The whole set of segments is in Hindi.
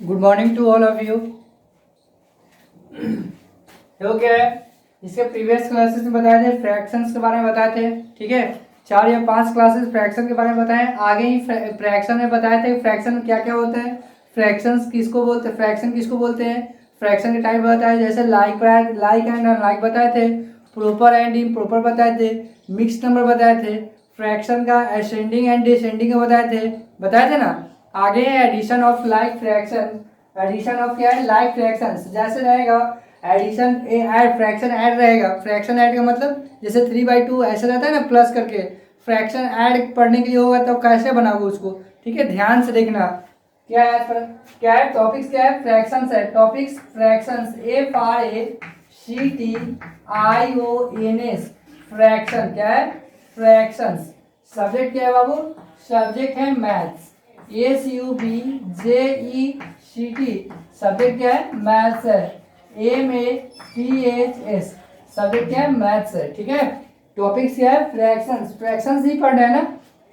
Good morning to all of you. तो क्या है, इसके प्रीवियस क्लासेस में बताए थे फ्रैक्शंस के बारे में बताए थे। ठीक है, 4 या 5 क्लासेस फ्रैक्शन के बारे में बताए। आगे ही फ्रैक्शन में बताए थे फ्रैक्शन क्या क्या होता है, फ्रैक्शंस किसको बोलते हैं, फ्रैक्शन किसको बोलते हैं, फ्रैक्शन के टाइप बताए, जैसे लाइक एंड अनलाइक बताए थे, प्रॉपर एंड इम्प्रॉपर बताए थे, मिक्स्ड नंबर बताए थे, फ्रैक्शन का असेंडिंग एंड डिसेंडिंग बताए थे ना। आगे addition of like fraction, addition of क्या है, लाइक फ्रैक्शंस जैसे रहेगा एडिशन ऐड, फ्रैक्शन ऐड रहेगा। फ्रैक्शन ऐड का मतलब जैसे 3/2 ऐसे रहता है ना प्लस करके, फ्रैक्शन ऐड पढ़ने के लिए होगा तो कैसे बनाओगे उसको। ठीक है, ध्यान से देखना। क्या है, क्या है टॉपिक्स, क्या है फ्रैक्शंस है, टॉपिक्स फ्रैक्शंस, FRACTIONS फ्रैक्शन। क्या है, फ्रैक्शंस। सब्जेक्ट क्या है बाबू, सब्जेक्ट है मैथ्स, SUBJECT सब्जेक्ट क्या है, मैथ्स है, MATHS सब्जेक्ट क्या है, मैथ्स है। ठीक है, टॉपिक्स क्या है, फ्रैक्शंस, फ्रैक्शंस ही पढ़ना है ना,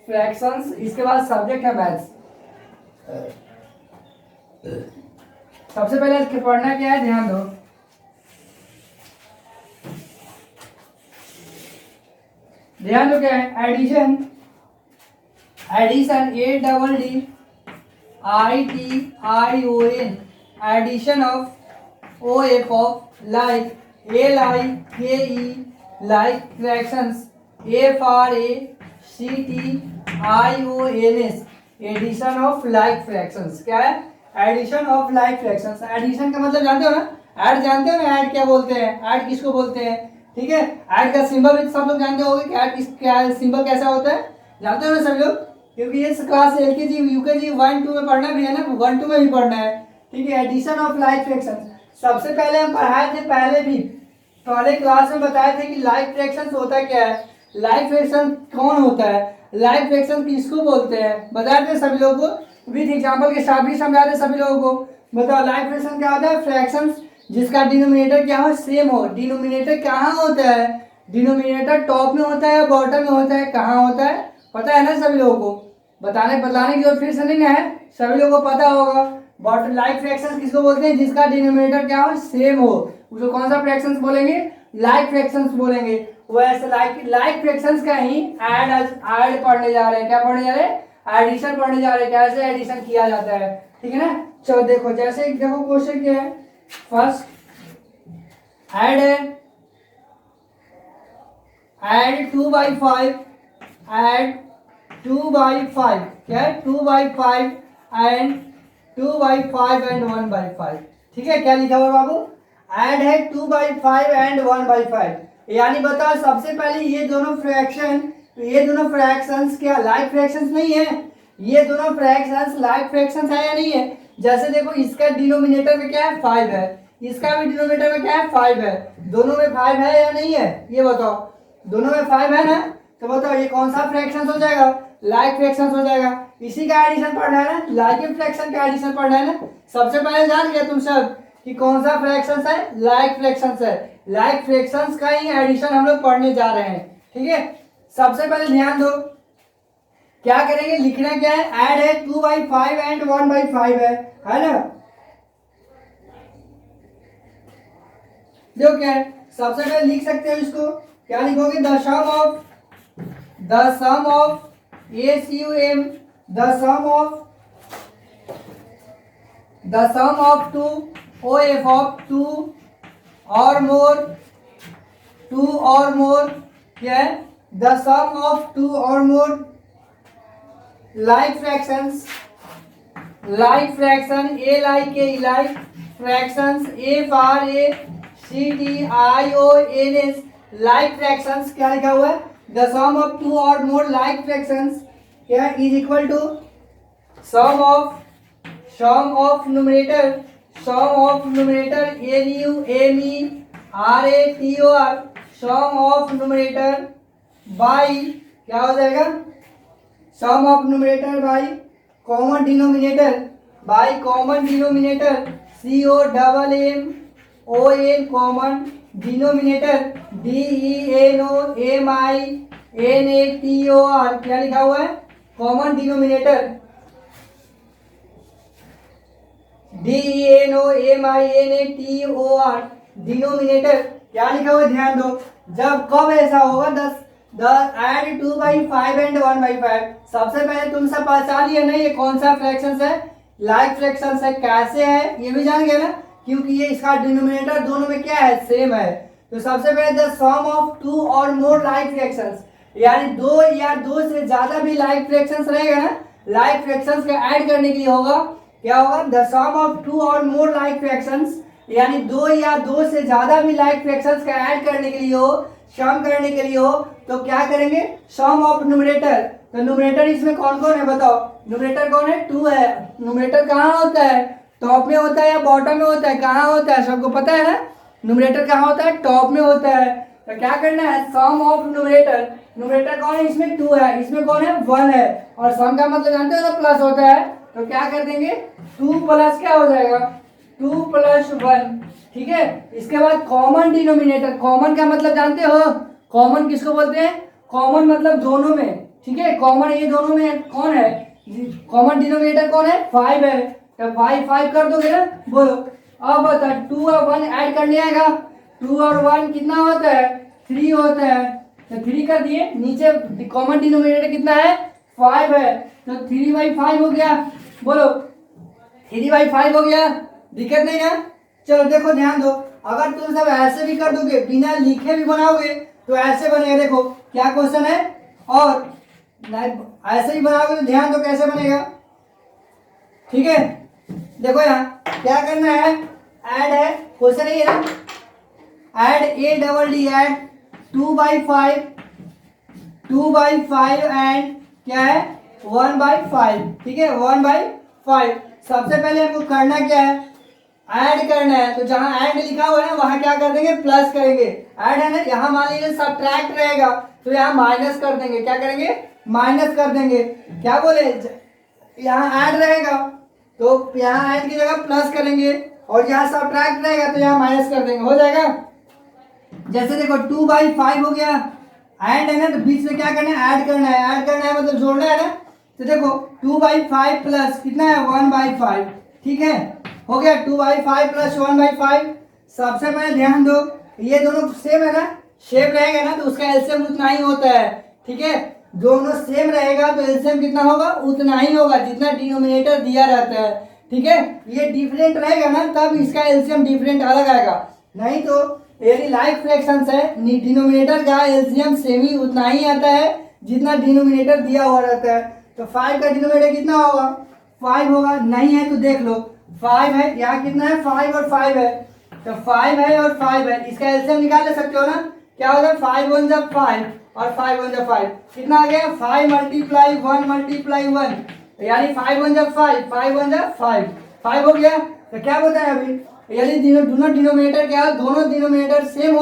फ्रैक्शंस। इसके बाद सब्जेक्ट है मैथ्स। सबसे पहले इसके पढ़ना क्या है, ध्यान दो। ध्यान दो, क्या है addition, addition ADDITION addition of OF of like, LIKE like fractions, FRACTIONS addition of like fractions. क्या है, addition of like fractions. Addition का मतलब जानते हो ना, ऐड जानते हो ना, ऐड क्या बोलते हैं, ऐड किसको बोलते हैं। ठीक है, ऐड का सिंबल भी सब लोग जानते होंगे कि ऐड किस, क्या सिंबल कैसा होता है, जानते हो ना सभी लोग, क्योंकि ये क्लास LKG UKG 1-2 में पढ़ना भी है ना, 1-2 में भी पढ़ना है। ठीक है, एडिशन ऑफ लाइक फ्रैक्शंस सबसे पहले हम पढ़ाए थे, पहले क्लास में बताए थे कि लाइक फ्रैक्शंस होता क्या है, लाइक फ्रैक्शन कौन होता है, लाइक फ्रैक्शन किसको बोलते हैं, बताए थे सभी लोगों को, विद एग्जांपल के साथ भी समझा थे सभी लोगों को। बताओ लाइक फ्रैक्शन क्या होता है, फ्रैक्शंस जिसका डिनोमिनेटर क्या हो, सेम हो। डिनोमिनेटर कहाँ होता है, डिनोमिनेटर टॉप में होता है, बॉटम में होता है, कहाँ होता है, पता है ना सभी लोगों को, बताने की जरूरत फिर से नहीं है, सभी लोगों को पता होगा। बट लाइक फ्रैक्शंस किसको बोलते हैं, जिसका डिनोमिनेटर क्या हो, सेम हो, उसको कौन सा फ्रैक्शंस बोलेंगे, लाइक फ्रैक्शंस बोलेंगे। वैसे लाइक फ्रैक्शंस का ही ऐड पढ़ने जा रहे हैं, क्या पढ़ने जा रहे हैं, एडिशन पढ़ने जा रहे हैं, कैसे एडिशन किया जाता है। ठीक है ना, चलो देखो, जैसे देखो क्वेश्चन क्या है, फर्स्ट ऐड है, ऐड 2/5, ऐड 2/5, क्या है 2/5 एंड 2/5 एंड 1/5। ठीक है, क्या लिखा हुआ बाबू, ऐड है 2/5 एंड 1/5। यानी बताओ सबसे पहले ये दोनों फ्रैक्शंस क्या लाइक फ्रैक्शंस नहीं है, ये दोनों फ्रैक्शंस लाइक फ्रैक्शंस है या नहीं है। जैसे देखो, इसका डिनोमिनेटर में क्या है, 5 है, इसका भी डिनोमिनेटर में क्या है, 5 है, दोनों में 5 है या नहीं है, ये बताओ, दोनों में 5 है ना, तो बताओ ये कौन सा फ्रैक्शन हो जाएगा, लाइक फ्रैक्शन हो जाएगा। इसी का एडिशन पढ़ना है ना, लाइक फ्रैक्शन का एडिशन पढ़ना है ना। सबसे पहले जान गया तुम सब कि कौन सा फ्रैक्शन है, लाइक फ्रैक्शन है, लाइक फ्रैक्शंस का ही एडिशन हम लोग पढ़ने जा रहे हैं। ठीक है, सबसे पहले ध्यान दो, क्या करेंगे, लिखना क्या है, ऐड है 2/5 एंड 1/5 है ना। देखो क्या है, सबसे पहले लिख सकते हो इसको, क्या लिखोगे, the sum of ACUM, the sum of two OF of two or more क्या है, the sum of two or more like fractions, like fraction like fractions FRACTIONS like fractions। क्या लिखा हुआ है, the sum of two or more like fractions क्या is equal to sum of numerator NUMERATOR sum of numerator by क्या हो जाएगा, sum of numerator by common denominator COMMON common denominator DENOMINATOR क्या लिखा हुआ है, कॉमन डिनोमिनेटर। DENOMINATOR, डिनोमिनेटर क्या लिखा हुआ है ध्यान दो। जब कब ऐसा होगा, 10 एड 2/5 एंड 1/5। सबसे पहले तुम सब पहचान लिया ना ये कौन सा फ्रैक्शन है, लाइक फ्रैक्शन है। कैसे है ये भी जान गया ना, क्योंकि ये इसका डिनोमिनेटर दोनों में क्या है, सेम है। तो सबसे पहले द सम ऑफ 2 और मोर लाइक फ्रैक्शंस, यानी 2 या 2 से ज्यादा भी लाइक फ्रैक्शंस रहेगा ना, लाइक फ्रैक्शंस का ऐड करने के लिए होगा क्या होगा, द सम ऑफ 2 और मोर लाइक फ्रैक्शंस, यानी 2 या 2 से ज्यादा भी लाइक फ्रैक्शंस का ऐड करने के लिए हो, सम करने के लिए हो, तो क्या करेंगे, सम ऑफ न्यूमरेटर। तो न्यूमरेटर इसमें कौन कौन है बताओ, न्यूमरेटर कौन है, 2 है। न्यूमरेटर कहाँ होता है, टॉप में होता है या बॉटम में होता है, कहाँ होता है, सबको पता है ना, न्यूमरेटर कहाँ होता है, टॉप में होता है। तो क्या करना है, सम ऑफ न्यूमरेटर, न्यूमरेटर कौन है इसमें 2 है, इसमें कौन है 1 है, और सम का मतलब जानते हो ना प्लस होता है। तो क्या कर देंगे, 2 प्लस क्या हो जाएगा, 2 प्लस 1, ठीक है। इसके बाद कॉमन डिनोमिनेटर, कॉमन का मतलब जानते हो, कॉमन किसको बोलते हैं, कॉमन मतलब दोनों में, ठीक है। कॉमन ये दोनों में कौन है, कॉमन डिनोमिनेटर कौन है, 5 है। तो 5 कर दोगे ना, बोलो। अब बता 2 और 1 ऐड कर लिया आएगा, 2 और 1 कितना होता है, 3 होता है। तो 3 कर दिए, नीचे कॉमन डिनोमिनेटर कितना है, 5 है। तो 3/5 हो गया, बोलो 3/5 हो गया, दिक्कत नहीं ना। चलो देखो ध्यान दो, अगर तुम सब ऐसे भी कर दोगे, बिना लिखे भी बनाओगे तो ऐसे बनेगा। देखो क्या क्वेश्चन है, और ऐसे ही बनाओगे तो ध्यान दो कैसे बनेगा, ठीक है। देखो यहाँ क्या करना है, ऐड है, क्वेश्चन है ये ना, ऐड ADD ऐड 2/5 एंड क्या है 1/5, ठीक है 1/5। सबसे पहले हमको करना क्या है, ऐड करना है। तो जहां ऐड लिखा हुआ है ना वहां क्या कर देंगे, प्लस करेंगे। ऐड है ना, यहाँ मान लीजिए सब्ट्रैक्ट रहेगा तो यहाँ माइनस कर देंगे, क्या करेंगे, माइनस कर देंगे। क्या बोले, यहाँ ऐड रहेगा तो यहाँ ऐड की जगह प्लस करेंगे, और यहाँ सब्ट्रैक्ट रहेगा तो यहाँ माइनस कर देंगे, हो जाएगा। जैसे देखो 2/5 हो गया, ऐड है ना, तो बीच में क्या करना है, ऐड करना है, ऐड करना है मतलब जोड़ना है ना। तो देखो 2/5 प्लस कितना है 1/5, ठीक है, हो गया 2/5 प्लस 1/5। सबसे पहले ध्यान दो, ये दोनों सेम है ना, शेप रहेगा ना तो उसका एलसीएम उतना ही होता है, ठीक है। दोनों सेम रहेगा तो एलसीएम कितना होगा, उतना ही होगा जितना डिनोमिनेटर दिया रहता है, ठीक है। ये डिफरेंट रहेगा ना तब इसका एलसीएम डिफरेंट अलग आएगा, नहीं तो यदि लाइक फ्रैक्शंस है, डिनोमिनेटर का एलसीएम सेम ही उतना ही आता है जितना डिनोमिनेटर दिया हुआ रहता है। तो 5 का डिनोमिनेटर कितना होगा, 5 होगा, नहीं है तो देख लो 5 है, यहाँ कितना है 5 और 5 है। तो 5 है और 5 है, इसका एलसीएम निकाल ले सकते हो ना, क्या होगा 5 1 जा 5 और 5 1 जा 5, कितना आ गया 5 मल्टीप्लाई 1 मल्टीप्लाई 1, यानी 5 1 जा 5, 5 1 जा 5, 5 हो गया। तो क्या बताया अभी, यदि दोनों डिनोमिनेटर क्या है, दोनों डिनोमिनेटर सेम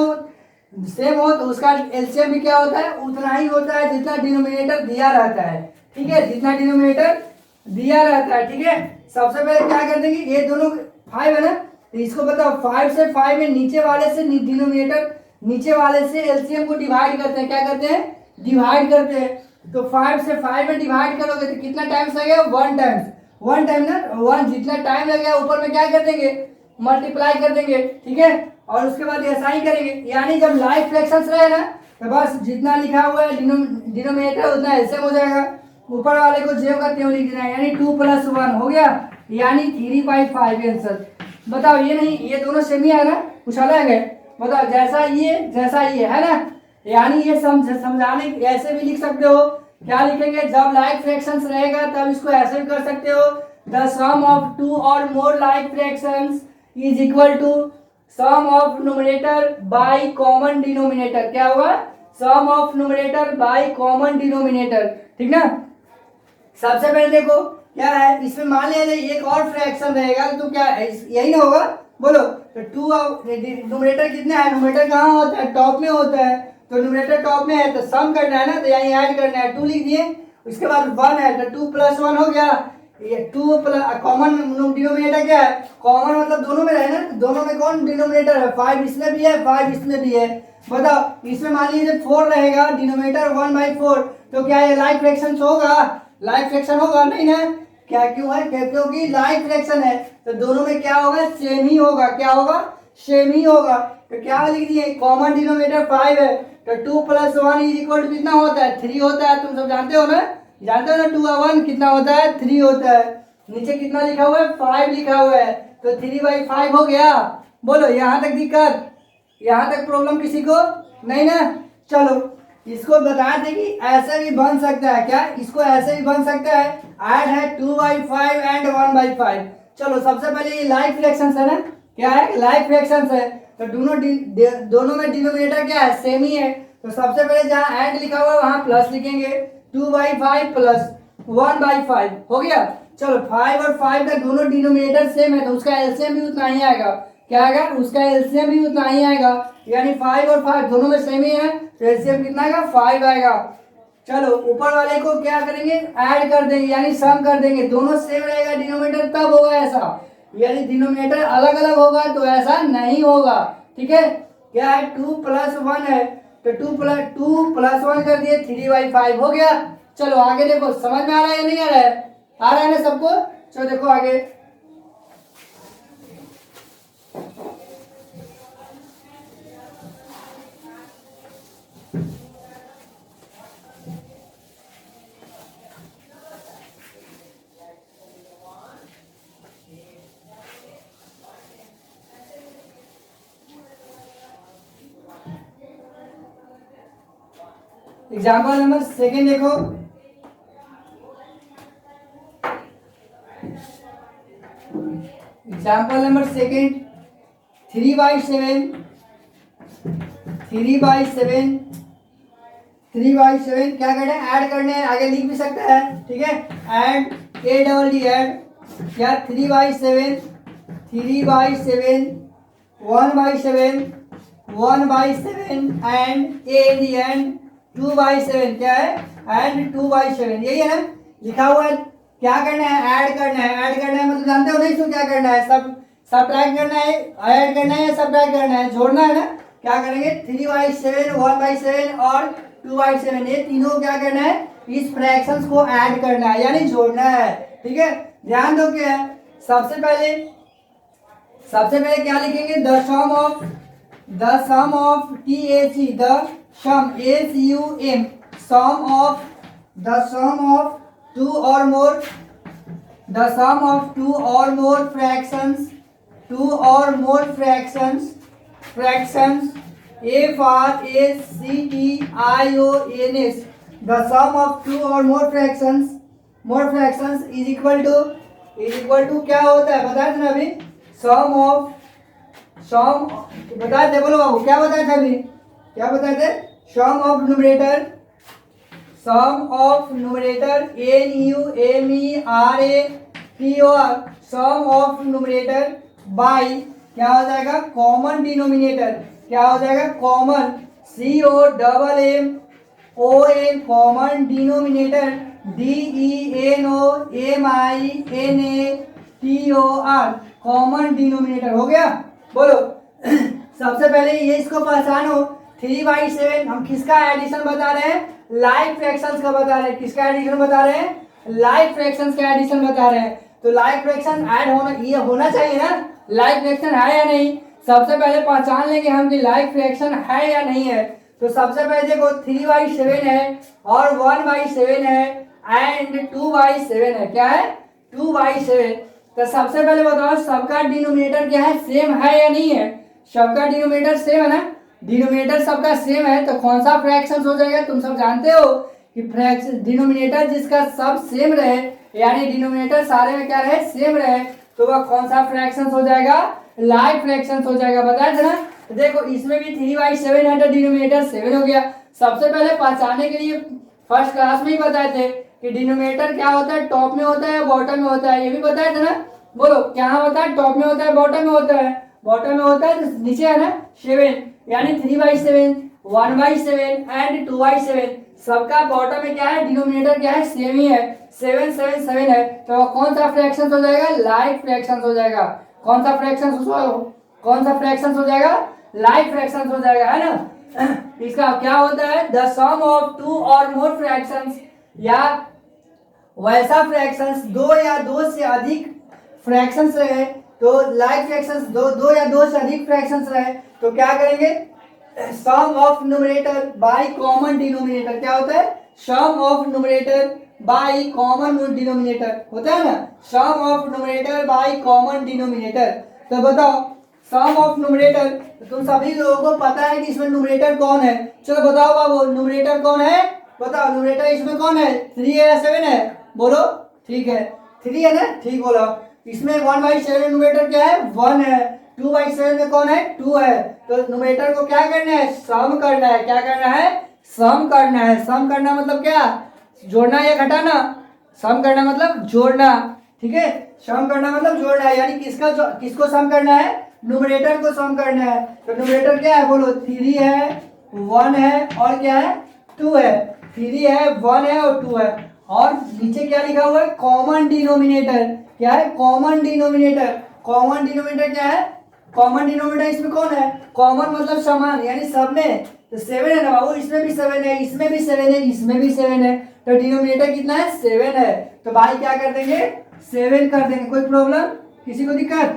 हो तो उसका एलसीएम भी क्या होता है, उतना ही होता है जितना डिनोमिनेटर दिया रहता है, ठीक है, जितना डिनोमिनेटर दिया रहता है, ठीक है। सबसे पहले क्या कर देंगे, ये दोनों 5 है ना, तो इसको बताओ 5 से 5 में नीचे वाले से डिनोमिनेटर, नीचे वाले से एलसीएम को डिवाइड करते हैं, क्या करते हैं, डिवाइड करते हैं। तो 5 से 5 में डिवाइड करोगे तो कितना टाइम्स लगेगा, 1 टाइम्स, 1 टाइम ना, 1 जितना टाइम लगेगा ऊपर में क्या कर देंगे, मल्टीप्लाई कर देंगे, ठीक है। और उसके बाद ऐसा ही करेंगे, यानी जब लाइक फ्रैक्शंस रहे ना तो बस जितना लिखा हुआ है डिनोमिनेटर उतना एलसीएम हो जाएगा, ऊपर वाले को ज्यों का त्यों लिख देना है, यानी 2 + 1 हो गया, यानी 3/5 आंसर। बताओ ये नहीं, ये दोनों सेम ही है ना, कुछ अलग है, बताओ जैसा ये है ना, यानी ये समझाने ऐसे भी लिख सकते हो, क्या लिखेंगे, जब लाइक फ्रैक्शंस रहेगा तब इसको ऐसे भी कर सकते हो, द सम ऑफ 2 और more like fractions is equal to sum of numerator by common denominator. क्या हुआ, sum of numerator by common denominator, ठीक ना। सबसे पहले देखो क्या है, इसमें मान लिया जाए एक और फ्रैक्शन रहेगा तो क्या यही ना होगा, बोलो। तो 2 न्यूमरेटर कितना है, न्यूमरेटर कहाँ होता है, टॉप में होता है, तो न्यूमरेटर टॉप में है तो सम करना है ना, तो यहीं ऐड करना है, 2 लिख दिए, उसके बाद 1 है तो 2 + 1 हो गया, ये 2 कॉमन डिनोमिनेटर क्या है, कॉमन मतलब दोनों में रहे ना, दोनों में कौन डिनोमिनेटर है, 5 इसमें भी है 5 इसमें भी है। बताओ इसमें मान लीजिए 4 रहेगा, डिनोमिनेटर 1/4, तो क्या ये लाइक फ्रैक्शन होगा, लाइक फ्रैक्शन होगा नहीं ना, क्या क्यों है? क्या क्योंकि लाइक फ्रैक्शन है, तो दोनों में क्या होगा? सेम ही होगा। क्या होगा? सेम ही होगा। तो क्या लिख दिए? कॉमन डिनोमिनेटर 5 है, तो 2 + 1 = कितना होता है? 3 होता है। तुम सब जानते हो ना? जानते हो ना? 2 और 1 कितना होता है? 3 होता है। नीचे कितना लिखा हुआ है? 5 लिखा हुआ है, तो 3/5 हो गया। बोलो, यहाँ तक दिक्कत? यहाँ तक प्रॉब्लम किसी को नहीं ना? चलो, इसको बता दें कि ऐसे भी बन सकता है। क्या? इसको ऐसे भी बन सकता है। ऐड है 2/5 एंड 1/5। चलो, सबसे पहले ये लाइक फ्रैक्शंस है ना? क्या है? लाइक फ्रैक्शंस है, तो दोनों में डिनोमिनेटर क्या है? सेम ही है। तो सबसे पहले जहाँ एंड लिखा हुआ है वहां प्लस लिखेंगे, 2/5 प्लस 1/5 हो गया। चलो, 5 और 5 का दोनों डिनोमिनेटर सेम है, तो उसका एलसीएम भी उतना ही आएगा। क्या आएगा? उसका एलसीएम भी उतना ही आएगा। यानी 5 और 5 दोनों में सेम ही है, तो एलसीएम कितना आएगा? 5 आएगा। चलो, ऊपर वाले को क्या करेंगे? ऐड कर देंगे, यानी सम कर देंगे। दोनों सेम रहेगा डिनोमिनेटर, तब होगा ऐसा। यानी डिनोमिनेटर अलग अलग होगा तो ऐसा नहीं होगा। ठीक है? क्या है? 2 + 1 है, तो 2 + 1 कर दिए, 3/5 हो गया। चलो आगे देखो, समझ में आ रहा है या नहीं आ रहा है? आ रहा है ना सबको? चलो देखो आगे। एग्जाम्पल नंबर सेकेंड देखो। एग्जाम्पल नंबर सेकेंड, 3/7 क्या करना है? ऐड करने हैं। आगे लिख भी सकता है। ठीक है? ऐड, ऐड क्या? 3/7 1/7 एंड एंड 2/7 क्या है? एंड 2/7, यही है ना लिखा हुआ है। क्या करना है? ऐड करना है। ऐड करना है मतलब जानते हो नहीं? इसको क्या करना है? सब्ट्रैक्ट करना है, ऐड करना है या सब्ट्रैक्ट करना है? जोड़ना है ना? क्या करेंगे? 3/7 1/7 और 2/7, ये तीनों क्या करना है? इस फ्रैक्शंस को ऐड करना है, यानी जोड़ना है। ठीक है? ध्यान दो क्या है। सबसे पहले क्या लिखेंगे? The sum of THE, the sum SUM, sum of two or more fractions, fractions FRACTIONS, the sum of two or more fractions is equal to क्या होता है? बताए थे ना अभी? सम बताए थे, बोलो बाबू क्या बताए थे अभी? क्या बताए थे? Sum of numerator NUMERATOR, sum of numerator by क्या हो जाएगा? Common denominator. क्या हो जाएगा? Common COMMON, common denominator DENOMINATOR, common denominator हो गया। बोलो सबसे पहले ये इसको पहचानो। 3/7 हम किसका एडिशन बता रहे हैं? लाइक फ्रैक्शंस का बता रहे हैं। किसका एडिशन बता रहे हैं? लाइक फ्रैक्शंस का एडिशन बता रहे हैं। तो लाइक फ्रैक्शन ऐड होना, ये होना चाहिए ना? लाइक फ्रैक्शन है या नहीं? सबसे पहले पहचान लेंगे हम कि लाइक फ्रैक्शन है या नहीं है। तो सबसे पहले देखो, 3/7 है और 1/7 है एंड 2/7 है। क्या है? 2/7। तो सबसे पहले बताओ, सबका डिनोमिनेटर क्या है? सेम है या नहीं है? सबका डिनोमिनेटर सेम है ना? डिनोमिनेटर सबका सेम है, तो कौन सा फ्रैक्शन हो जाएगा? तुम सब जानते हो कि फ्रैक्शन डिनोमिनेटर जिसका सब सेम रहे, यानी डिनोमिनेटर सारे में क्या रहे? सेम रहे, तो वह कौन सा फ्रैक्शन हो जाएगा? लाइक फ्रैक्शन हो जाएगा। बताया था ना? देखो इसमें भी 3/7 है, तो डिनोमिनेटर 7 हो गया। सबसे पहले पहचानने के लिए फर्स्ट क्लास में ही बताए थे कि डिनोमिनेटर क्या होता है? टॉप में होता है या बॉटम में होता है? ये भी बताया था ना? बोलो क्या होता है? टॉप में होता है, बॉटम में होता है? बॉटम में होता है, तो नीचे है ना 7, यानी 3/7 1/7 एंड 2/7 सबका बॉटम में क्या है? डिनोमिनेटर क्या है? सेम ही है, 7 7 7 है। तो कौन सा फ्रैक्शन हो जाएगा? लाइक फ्रैक्शन हो जाएगा। कौन सा फ्रैक्शन हो जाएगा? लाइक फ्रैक्शन हो जाएगा, है ना? इसका क्या होता है? The sum of two or more fractions या वैसा फ्रैक्शंस दो या दो से अधिक फ्रैक्शंस रहे, तो लाइक फ्रैक्शंस दो या दो से अधिक फ्रैक्शंस रहे तो क्या करेंगे, sum of numerator by common denominator. क्या होता है, sum of numerator by common denominator होता है ना, sum of numerator by common denominator. तो बताओ सम ऑफ न्यूमरेटर, तुम सभी लोगों को पता है कि इसमें न्यूमरेटर कौन है, चलो बताओ बाबू न्यूमरेटर कौन है, बताओ न्यूमरेटर इसमें कौन है, 3 है या 7 है, बोलो। ठीक है 3 है ना, ठीक बोलो। इसमें 1/7 न्यूमरेटर क्या है, 1 है। 2/7 में कौन है, 2 है। तो न्यूमरेटर को क्या करना है, सम करना है। क्या करना है, सम करना है। सम करना मतलब क्या, जोड़ना या घटाना। सम करना मतलब जोड़ना, ठीक है, सम करना मतलब जोड़ना है। यानी किसको सम करना है, न्यूमरेटर को सम करना है। तो न्यूमरेटर क्या है, बोलो 3 है, 1 है और क्या है, 2 है। 3 है, 1 है और 2 है। और नीचे क्या लिखा हुआ है, कॉमन डिनोमिनेटर। क्या है, कॉमन डिनोमिनेटर। कॉमन डिनोमिनेटर क्या है, कॉमन डिनोमिनेटर इसमें कौन है, कॉमन मतलब समान, यानी सब में तो 7 है ना बाबू, इसमें भी 7 है, इसमें भी 7 है, इसमें भी 7 है। तो डिनोमिनेटर कितना है, 7 है। तो भाई क्या कर देंगे, 7 कर देंगे। कोई प्रॉब्लम, किसी को दिक्कत,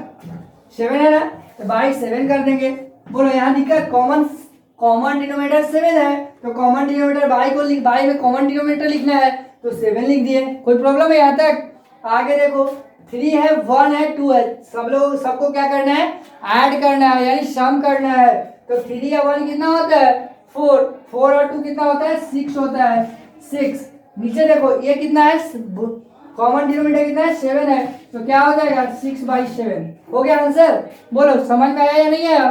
7 है ना, तो भाई 7 कर देंगे। बोलो यहाँ दिक्कत, कॉमन डिनोमिनेटर 7 है, तो कॉमन डिनोमिनेटर बाई में कॉमन डिनोमिनेटर लिखना है तो 7 लिख दिए। कोई प्रॉब्लम है यहाँ तक, आगे देखो 3 है, 1 है, 2 है, सबको क्या करना है, ऐड करना है यानी सम करना है। तो 3 या 1 कितना होता है, 4 और 2 कितना होता है, 6 होता है, 6। नीचे देखो ये कितना है, कॉमन डिनोमिनेटर कितना है, 7 है, तो क्या हो जाएगा 6/7। हो गया आंसर, बोलो समझ में आया या नहीं आया,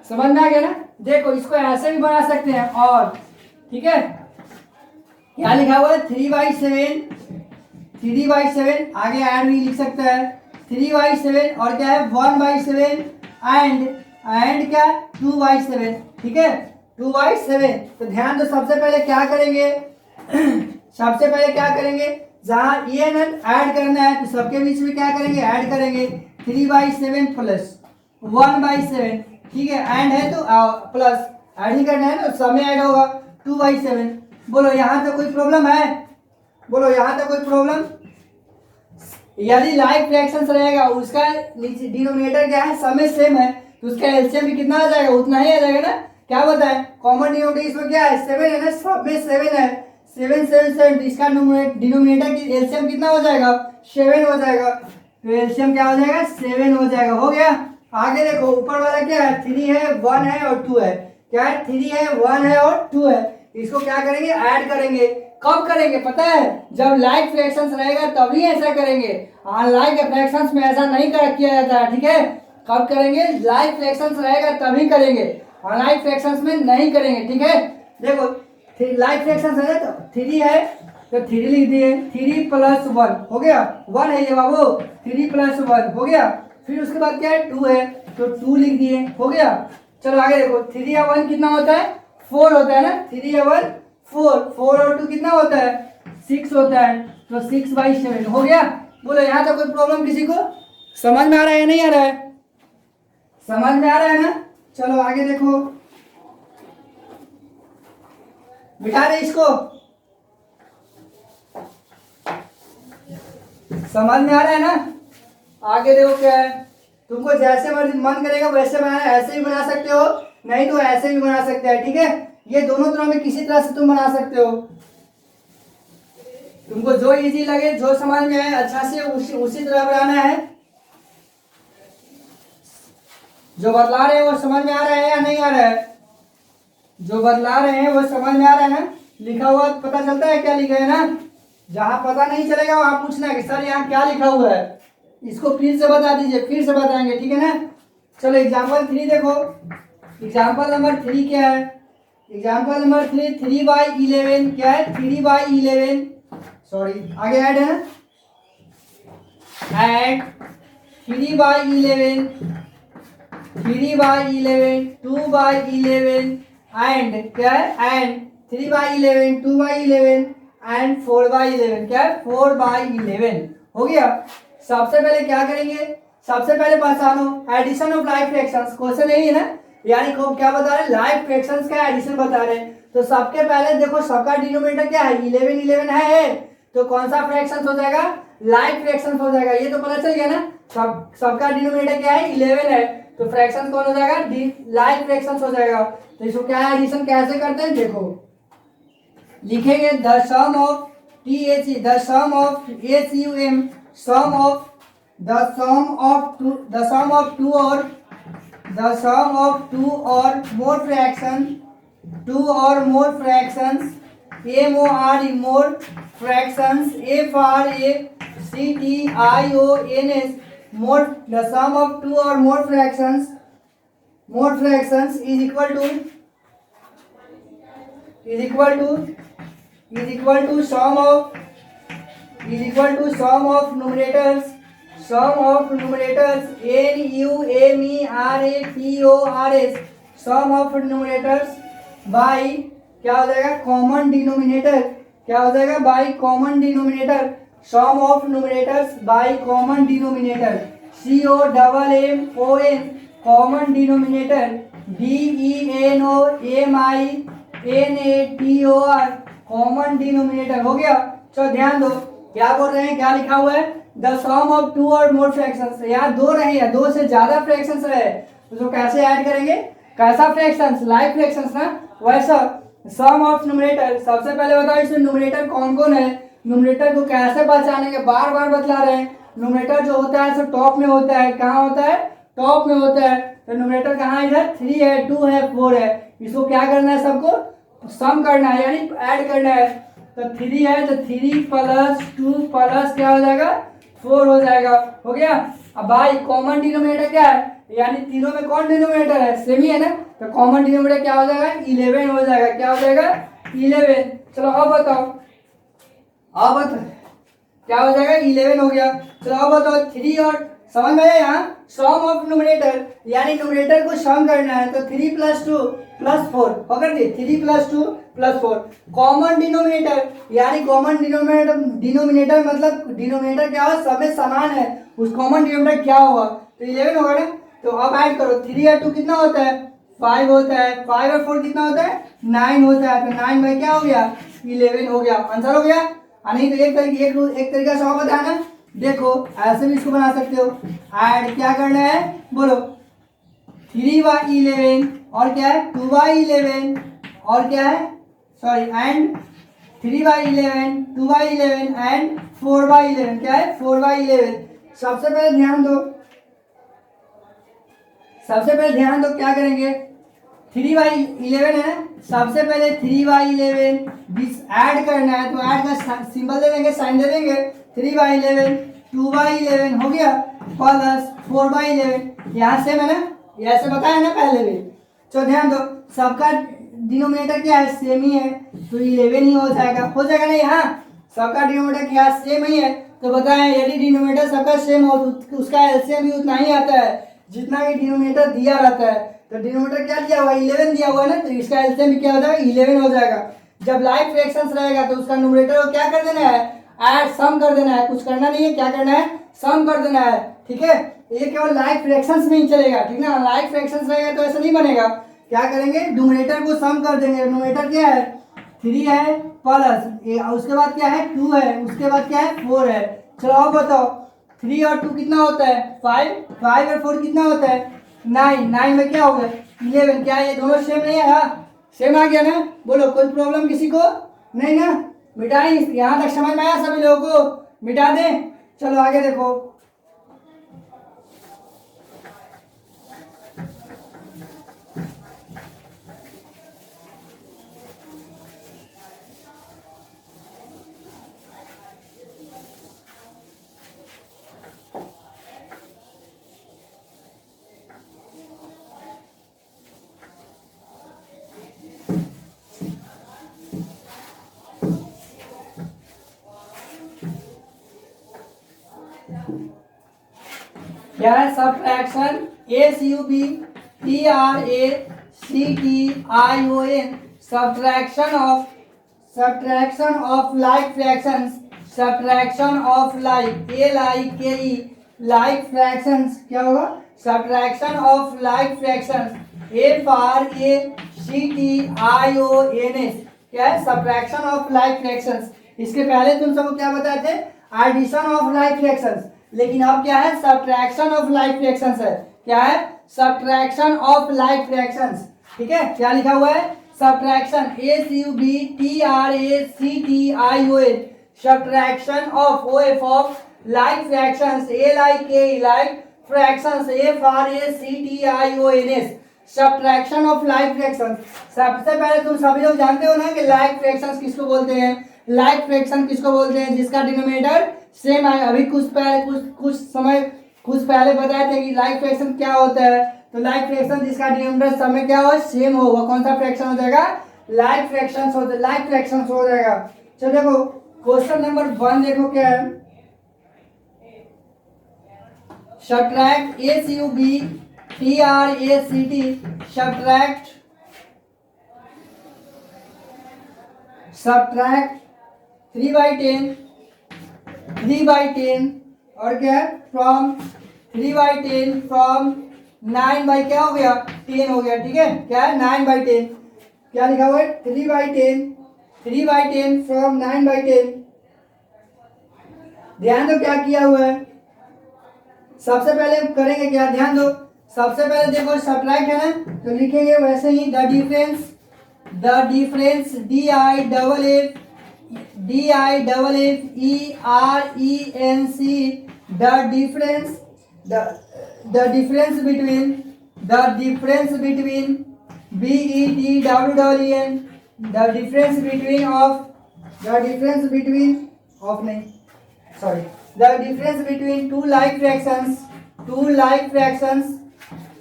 समझ में आ गया ना। देखो इसको ऐसे भी बना सकते हैं, और ठीक है क्या लिखा हुआ है, 3/7, 3/7 आगे ऐड भी लिख सकता है, 3/7 और क्या है 1/7 एंड क्या 2/7, ठीक है 2/7। तो ध्यान दो, सबसे पहले क्या करेंगे सबसे पहले क्या करेंगे, जहां ये ना ऐड करना है तो सबके बीच में क्या करेंगे, ऐड करेंगे। 3/7 प्लस 1/7, ठीक है, एंड है तो प्लस ऐड ही करना है ना, सब में ऐड होगा 2/7। बोलो यहाँ तक कोई प्रॉब्लम है, बोलो यहाँ तक कोई प्रॉब्लम। यदि लाइक फ्रैक्शंस रहेगा उसका डिनोमिनेटर क्या है, सब में सेम है, तो उसका एलसीएम भी कितना आ जाएगा, उतना ही आ जाएगा ना। क्या बताएं, कॉमन डिनोमिनेटर इसमें क्या है, 7 है ना, सब में 7 है, 7 7 7, इसका डिनोमिनेटर की एलसीएम कितना हो जाएगा, 7 हो जाएगा। तो एलसीएम क्या हो जाएगा, 7 हो जाएगा। हो गया, आगे देखो ऊपर वाला क्या है, 3 है, 1 है और 2 है। क्या है, 3 है, 1 है और 2 है। इसको क्या करेंगे, ऐड करेंगे। कब करेंगे पता है, जब लाइक फ्रैक्शंस रहेगा तभी ऐसा करेंगे, अनलाइक फ्रैक्शंस में ऐसा नहीं किया जाता है, ठीक है। कब करेंगे, लाइक फ्रैक्शंस रहेगा तभी करेंगे, अनलाइक फ्रैक्शंस में नहीं करेंगे, ठीक है। देखो लाइक फ्रैक्शंस है तो 3 है तो 3 लिख दिए, 3 + 1 हो गया, 1 है ये बाबू, 3 + 1 हो गया। फिर उसके बाद क्या है, 2 है तो 2 लिख दिए, हो गया। चलो आगे देखो, 3 या 1 कितना होता है, 4 होता है ना, 3 या 1 4 और 2 कितना होता है, 6 होता है, तो 6/7 हो गया। बोलो यहाँ तक कोई प्रॉब्लम किसी को, समझ में आ रहा है या नहीं आ रहा है, समझ में आ रहा है ना। चलो आगे देखो, बिठा दे इसको, समझ में आ रहा है ना। आगे देखो क्या है, तुमको जैसे मन करेगा वैसे बनाना, ऐसे भी बना सकते हो, नहीं तो ऐसे भी बना सकते हैं, ठीक है। ये दोनों तरह में किसी तरह से तुम बना सकते हो, तुमको जो इजी लगे, जो समझ में आए अच्छा से उसी तरह बनाना है। जो बतला रहे हैं वो समझ में आ रहा है या नहीं आ रहा है, जो बतला रहे हैं वो समझ में आ रहा है ना, लिखा हुआ पता चलता है क्या लिखा है ना। जहां पता नहीं चलेगा वहां पूछना कि सर यहाँ क्या लिखा हुआ है, इसको फिर से बता दीजिए, फिर से बताएंगे, ठीक है ना। चलो एग्जाम्पल 3 देखो, एग्जाम्पल नंबर 3 क्या है, एग्जाम्पल नंबर 3 3/11 क्या है, 3/11 सॉरी आगे ऐड है ना, ऐड 3/11 3/11 2/11 एंड क्या है, एंड 3/11 2/11 एंड 4/11 क्या है, 4/11 हो गया। सबसे पहले क्या करेंगे, सबसे पहले पहचानो addition of like fractions, question यही है ना, यानी क्या बता रहे हैं, लाइक फ्रैक्शंस का एडिशन बता रहे हैं। तो सबके पहले देखो सबका डिनोमिनेटर क्या है, 11 11 है, तो कौन सा फ्रैक्शन हो जाएगा, लाइक फ्रैक्शन हो जाएगा। ये तो पता चल गया ना, सबका डिनोमिनेटर क्या है 11 है, तो फ्रैक्शन कौन हो जाएगा, लाइक फ्रैक्शन हो जाएगा। तो इसको क्या है, एडिशन कैसे करते हैं देखो, लिखेंगे the sum of THE, the sum of SUM, sum of the sum of two or the sum of two or more fractions, more fractions, FRACTIONS, more, the sum of two or more fractions is equal to sum of numerators, NUMERATORS, sum of numerators by क्या हो जाएगा, कॉमन डिनोमिनेटर, क्या हो जाएगा, by common denominator, sum of numerators by common denominator, COMMON, common denominator, DENOMINATOR, common denominator. हो गया। चलो ध्यान दो, क्या बोल रहे हैं, क्या लिखा हुआ है, the sum of two or more fractions. यहाँ दो रहे हैं, दो से ज्यादा फ्रैक्शंस रहे, तो कैसे ऐड करेंगे, कैसा फ्रैक्शंस, लाइक फ्रैक्शंस ना, वैसा सम ऑफ न्यूमरेटर। सबसे पहले बताओ इसमें न्यूमरेटर कौन कौन है, न्यूमरेटर को कैसे पहचानेंगे, बार बार बतला रहे हैं। न्यूमरेटर जो होता है सब टॉप में होता है, कहाँ होता है, टॉप में होता है। तो न्यूमरेटर कहाँ, इधर 3 है, 2 है, 4 है। इसको क्या करना है, सबको सम करना है, यानी ऐड करना है। तो 3 है, तो 3 प्लस 2 प्लस क्या हो जाएगा, 4 हो जाएगा। हो गया। अब भाई कॉमन डिनोमिनेटर क्या है, यानी तीनों में कौन डिनोमिनेटर है, सेम ही है ना, तो कॉमन डिनोमिनेटर क्या हो जाएगा, 11 हो जाएगा। क्या हो जाएगा, 11। चलो अब बताओ, अब क्या हो जाएगा, 11 हो गया। चलो अब बताओ 3 और समझ में आया, यहाँ सम ऑफ न्यूमरेटर, यानी न्यूमरेटर को सम करना है, तो 3 प्लस 2 प्लस 4 पकड़ दिए, 3 प्लस 2 प्लस 4। कॉमन डिनोमिनेटर, यानी कॉमन डिनोमिनेटर मतलब डिनोमिनेटर क्या हो, सब में समान है, उस कॉमन डिनोमिनेटर क्या होगा, तो 11 होगा ना। तो अब ऐड करो, 3 और 2 कितना होता है, 5 होता है, 5 और 4 कितना होता है, 9 होता है। तो 9 में क्या हो गया, 11 हो गया। आंसर हो गया। नहीं तो एक तरीका से और बताना, देखो ऐसे भी इसको बना सकते हो। ऐड क्या करना है, बोलो 3/11 और क्या है 2/11 और क्या है, सॉरी, एंड 3/11, 2/11 एंड 4/11, क्या है 4/11। सबसे पहले ध्यान दो, क्या करेंगे, 3/11 है, सबसे पहले 3/11 ऐड करना है, तो ऐड का सिंबल दे देंगे, साइन दे देंगे, 3/11, 2/11 हो गया, प्लस 4/11। यहाँ से मैंने ऐसे बताया ना पहले भी। तो ध्यान दो, सबका डिनोमिनेटर क्या है, सेम ही है, तो 11 ही हो जाएगा ना। यहाँ सबका डिनोमिनेटर क्या सेम ही है, तो बताएं यदि डिनोमिनेटर सबका सेम हो तो उसका एलसीएम भी उतना ही आता है जितना कि डिनोमिनेटर दिया रहता है। तो डिनोमिनेटर क्या दिया हुआ है, 11 दिया हुआ है ना, तो इसका एलसीएम भी क्या हो जाएगा, 11 हो जाएगा। जब लाइक फ्रैक्शंस रहेगा तो उसका न्यूमरेटर को क्या कर देना है, ऐड सम कर देना है, कुछ करना नहीं है, क्या करना है, सम कर देना है। ठीक है, ये केवल लाइक फ्रैक्शंस में ही चलेगा, ठीक ना, लाइक फ्रैक्शंस रहेगा तो ऐसा नहीं बनेगा। क्या करेंगे, न्यूमरेटर को सम कर देंगे। न्यूमरेटर क्या है, 3 है, प्लस उसके बाद क्या है 2 है, उसके बाद क्या है 4 है। चलो अब बताओ 3 और 2 कितना होता है 5 और 4 कितना होता है 9 में क्या होगा 11। क्या ये दोनों सेम नहीं है, सेम आ गया ना, बोलो कोई प्रॉब्लम किसी को नहीं ना, मिटाएं। यहाँ तक समझ में आया सभी लोगों को, मिटा दें। चलो आगे देखो, क्या है subtraction, SUBTRACTION, subtraction of like fractions, subtraction of like like fractions क्या होगा, subtraction of like fractions, FRACTIONS, क्या है सब्ट्रैक्शन ऑफ लाइक फ्रैक्शंस। इसके पहले तुम सबको क्या बताए थे, एडिशन ऑफ लाइक फ्रैक्शंस, लेकिन अब क्या है, सब्ट्रैक्शन ऑफ लाइक फ्रैक्शंस है। क्या है, सब्ट्रैक्शन ऑफ लाइक फ्रैक्शंस। ठीक है, क्या लिखा हुआ है, subtraction, SUBTRACTION, subtraction of OF of like fractions, LIKE like fractions, FRACTIONS, subtraction of like fractions. सबसे पहले तुम सभी लोग जानते हो ना कि लाइक फ्रैक्शंस किसको बोलते हैं, लाइक फ्रैक्शन किसको बोलते हैं, जिसका डिनोमिनेटर सेम है। अभी कुछ पहले बताए थे कि लाइक फ्रैक्शन क्या होता है, तो लाइक फ्रैक्शन जिसका डिनोमिनेटर सब में क्या हो, सेम हो, वो कौन सा फ्रैक्शन हो जाएगा, लाइक फ्रैक्शंस हो जाएगा। चलो देखो क्वेश्चन नंबर 1 देखो क्या है, सब्ट्रैक्ट सब्ट्रैक्ट 3/10 और क्या है, फ्रॉम 3/10 फ्रॉम 9 बाई क्या हो गया, 10 हो गया। ठीक है, क्या है, 9/10, क्या लिखा हुआ है, 3/10 फ्रॉम 9/10। ध्यान दो क्या किया हुआ है, सबसे पहले हम करेंगे क्या, ध्यान दो, सबसे पहले देखो सब्ट्रैक्ट है ना, तो लिखेंगे वैसे ही the difference the difference between BETWWEN, the difference between two like fractions,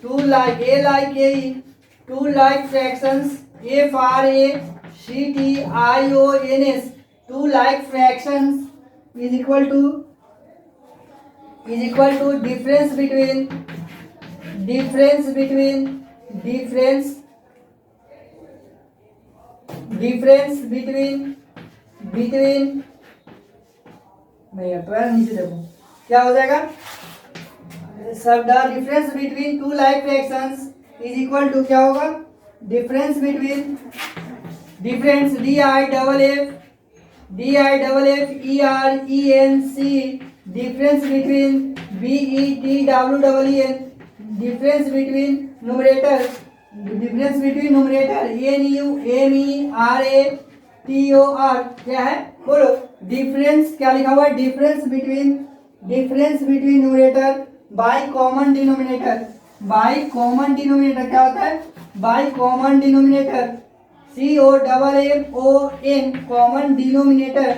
LIKE, two like fractions, FRACTIONS, two like fractions is equal to difference between नहीं पैर नीचे देखो, क्या हो जाएगा, सब the difference between two like fractions is equal to क्या होगा, difference DIFF ERENC, difference between BETWWEN, difference between numerator NUMERATOR, क्या है, बोलो, डिफरेंस क्या लिखा हुआ है, difference between numerator by common denominator क्या होता है, by common denominator, COMMON common denominator,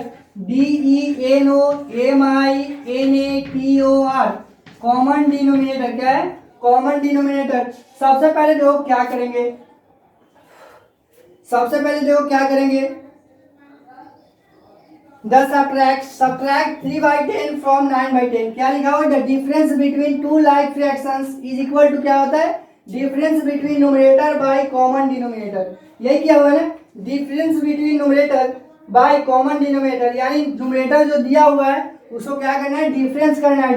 DENOMINATOR common denominator, क्या है, कॉमन डिनोमिनेटर। सबसे पहले देखो क्या करेंगे, सब्ट्रैक्ट 3/10 फ्रॉम 9/10, क्या लिखा हुआ है, the difference between two like fractions is equal to क्या होता है, difference between numerator by common denominator. यही क्या हुआ है, difference between numerator by common denominator, यानी न्यूमरेटर जो दिया हुआ है उसको क्या करना है, डिफरेंस करना है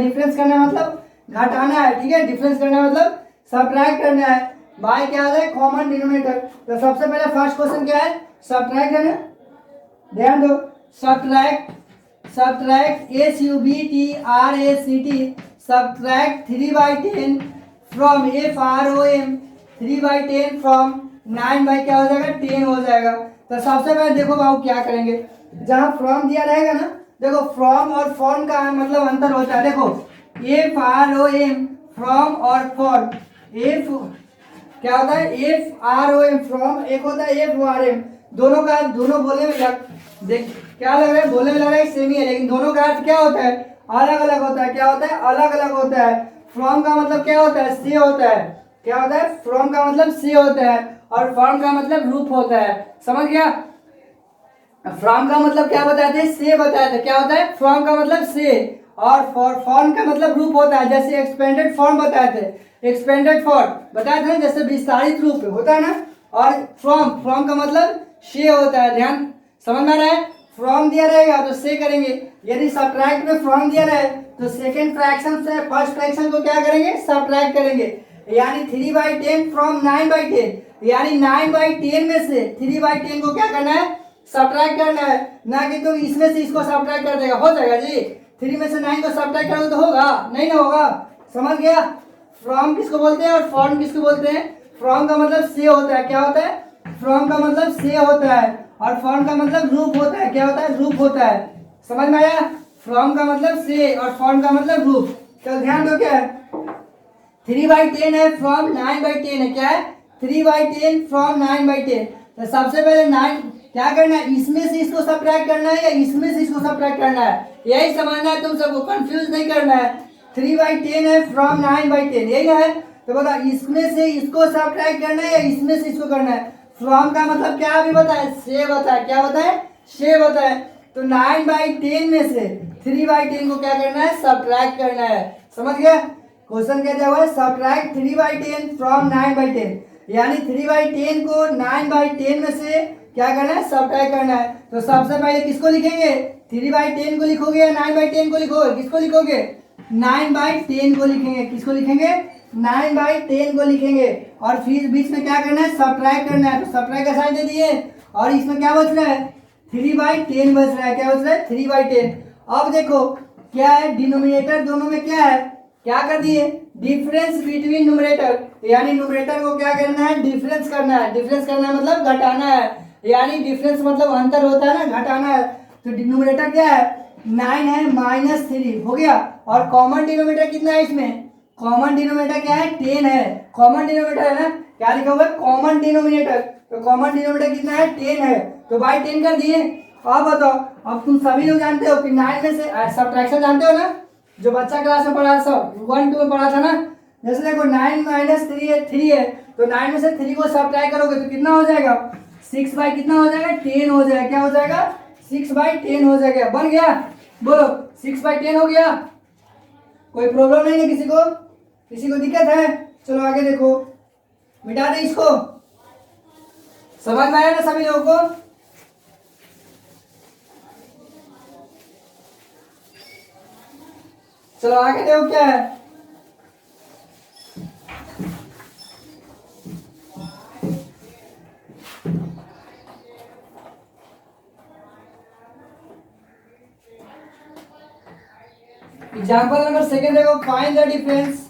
मतलब घटाना है। ठीक है, डिफरेंस करना मतलब सब्ट्रैक्ट करना है, बाय क्या होता है, कॉमन डिनोमिनेटर। तो सबसे पहले फर्स्ट क्वेश्चन क्या है, सब्ट्रैक्ट है ना, ध्यान दो, subtract subtract 3/10 from FROM 3/10 from 9 by क्या हो जाएगा, 10 हो जाएगा। तो सबसे पहले देखो बाबू क्या करेंगे, जहां फ्रॉम दिया रहेगा ना, देखो फ्रॉम और फॉर्म का मतलब अंतर होता है। देखो FROM फ्रॉम और फॉर्म, क्या होता है, FROM फ्रॉम, एक होता है FRM, दोनों बोलने में देख क्या लग रहा है, बोलने में लग रहा है सेम ही है, लेकिन दोनों का अर्थ क्या होता है, अलग अलग होता है। क्या होता है, अलग अलग होता है। फ्रॉम का मतलब क्या होता है, से होता है, क्या होता है, फ्रॉम का मतलब से होता है, और फॉर्म का मतलब रूप होता है। समझ गया, फ्रॉम का मतलब क्या बताए थे, से बताया था, क्या होता है, फ्रॉम का मतलब से, और फॉर्म का मतलब रूप होता है। जैसे एक्सपेंडेड फॉर्म बताए थे, एक्सपेंडेड फॉर्म बताया था जैसे विस्तारित रूप होता है ना, और फ्रॉम का मतलब से होता है। ध्यान समझ में आ रहा है, फ्रॉम दिया रहेगा तो से करेंगे, यदि सब्ट्रैक्ट में फ्रॉम दिया रहे तो सेकंड फ्रैक्शन से फर्स्ट फ्रैक्शन को क्या करेंगे, सब्ट्रैक्ट करेंगे। यानी 3/10 फ्रॉम 9/10, यानी 9/10 में से 3/10 को क्या करना है, सब्ट्रैक्ट करना है, ना कि तुम इसमें से इसको सब्ट्रैक्ट कर देगा। हो जाएगा जी, 3 में से 9 को सब्ट्रैक्ट करोगे तो होगा, नहीं ना होगा। समझ गया। फ्रॉम किसको बोलते हैं और फॉर्म किसको बोलते हैं? फ्रॉम का मतलब से होता है, क्या होता है? फ्रॉम का मतलब से होता है, और फॉर्म का मतलब रूप होता है, क्या होता है? रूप होता है। समझ में आया? फ्रॉम का मतलब से और फॉर्म का मतलब रूप। चल ध्यान दो, क्या है? 3/10 है, फ्रॉम 9/10 है, क्या है? 3/10 फ्रॉम 9/10। तो सबसे पहले 9 क्या करना है? इसमें से इसको सब्ट्रैक्ट करना है या इसमें से इसको सब्ट्रैक्ट करना है, यही समझना है तुम सबको, कंफ्यूज नहीं करना है। 3/10 है, फ्रॉम 9/10, यही है। तो बता, इसमें से इसको सब्ट्रैक्ट करना है या इसमें से इसको करना है? फ्रॉम का मतलब क्या अभी बताए? से बताए, क्या बताए? से बताए। तो 9/10 में से 3/10 को क्या करना है? सब्ट्रैक्ट करना है। समझ गया? क्वेश्चन क्या दिया हुआ है? सब्ट्रैक्ट 3/10 फ्रॉम 9/10, यानी 3/10 को 9/10 में से क्या करना है? सब्ट्रैक्ट करना है। तो सबसे पहले किसको लिखेंगे? 3/10 को लिखोगे या 9/10 को लिखोगे? किसको लिखोगे? 9/10 को लिखेंगे। किसको लिखेंगे? 9/10 को लिखेंगे। और फिर बीच में क्या करना है? सब्ट्रैक्ट करना है। तो सब्ट्रैक्ट का साइन दे दिए, और इसमें क्या बच रहा है? 3/10 बच रहा है। क्या बच रहा है? 3/10। अब देखो क्या है, डिनोमिनेटर दोनों में क्या है? क्या कर दिए? डिफरेंस बिटवीन न्यूमरेटर, यानी न्यूमरेटर को क्या करना है? डिफरेंस करना है। डिफरेंस करना है मतलब घटाना है, यानी डिफरेंस मतलब अंतर होता है ना, घटाना है। तो डिनोमिनेटर क्या है? 9 है, -3 हो गया। और कॉमन डिनोमिनेटर कितना है इसमें? कॉमन डिनोमिनेटर क्या है? 10 है। कॉमन डिनोमिनेटर है ना, क्या लिखा हुआ है? Common denominator. तो कॉमन डिनोमिनेटर कितना है? 10 है। तो बाई 10 कर दिए। अब बताओ, अब तुम सभी लोग जानते हो कि 9 में से सब्ट्रैक्शन जानते हो ना, जो बच्चा क्लास में पढ़ा, सब 1 2 में पढ़ा था ना। जैसे देखो 9 -3 है, 3 है, तो 9 में से 3 को सब्ट्रैक्ट करोगे तो कितना हो जाएगा? 6 बाई कितना हो जाएगा? 10 हो जाएगा। क्या हो जाएगा? 6/10 हो जाएगा। बन गया? बोलो, 6/10 हो गया। कोई प्रॉब्लम नहीं है किसी को? किसी को दिक्कत है? चलो आगे देखो, मिटा दे इसको। समझ में आया ना सभी लोगों को? चलो आगे देखो क्या है। एग्जाम्पल नंबर सेकेंड देखो, find the difference.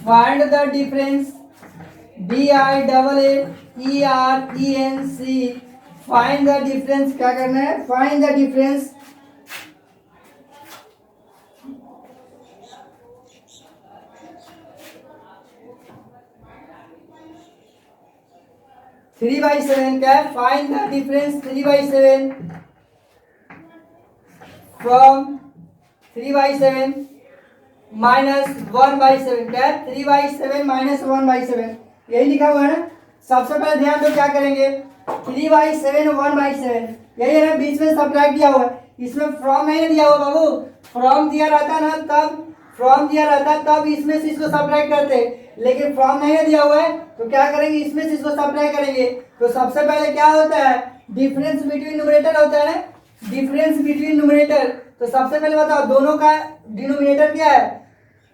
Find the difference, DIFFERENC। Find the difference, क्या करना है? Find the difference 3/7। क्या है? Find the difference 3/7 from 3/7 -1/7। क्या है? 3/7 -1/7, यही लिखा हुआ है ना। सबसे पहले ध्यान दो क्या करेंगे? 3/7 1/7, यही है ना, बीच में सब्ट्रैक्ट दिया हुआ है। इसमें फ्रॉम नहीं दिया हुआ बाबू। फ्रॉम दिया रहता ना, तब फ्रॉम दिया रहता तब इसमें से इसको सब्ट्रैक्ट करते, लेकिन फ्रॉम नहीं दिया हुआ है तो क्या करेंगे? इसमें से इसको सब्ट्रैक्ट करेंगे। तो सबसे पहले क्या होता है? डिफरेंस बिटवीन न्यूमरेटर होता है ना, डिफरेंस बिटवीन न्यूमरेटर। तो सबसे पहले बताओ, दोनों का डिनोमिनेटर क्या है?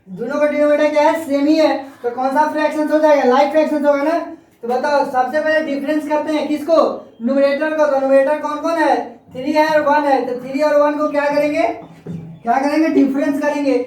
दोनों का डिनोमिनेटर क्या है? सेम ही है। तो कौन सा फ्रैक्शन हो जाएगा? लाइक फ्रैक्शन होगा ना। तो बताओ, सबसे पहले डिफरेंस करते हैं किसको? न्यूमरेटर को। तो न्यूमरेटर कौन कौन है? 3 है और 1 है। तो 3 और 1 को क्या करेंगे? क्या करेंगे? डिफरेंस करेंगे।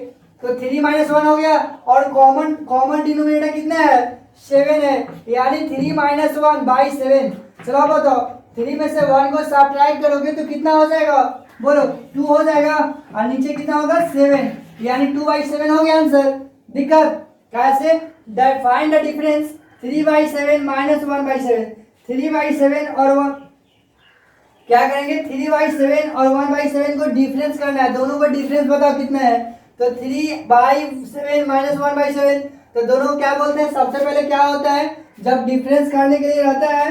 तो 3 -1 हो गया। और कॉमन कॉमन डिनोमिनेटर कितना है? 7 है, यानी 3 -1/7। चलो बताओ, 3 में से 1 को सब्ट्रैक्ट करोगे तो कितना हो जाएगा? बोलो, 2 हो जाएगा। और नीचे कितना होगा? 7, यानी 2/7 हो गया आंसर। दिक्कत कैसे? Find the difference 3/7 -1/7। 3/7 और 1 क्या करेंगे? 3/7 और 1/7 को डिफरेंस करना है। दोनों का डिफरेंस बताओ कितना है? तो 3/7 -1/7, तो दोनों को क्या बोलते हैं? सबसे पहले क्या होता है जब डिफरेंस करने के लिए रहता है?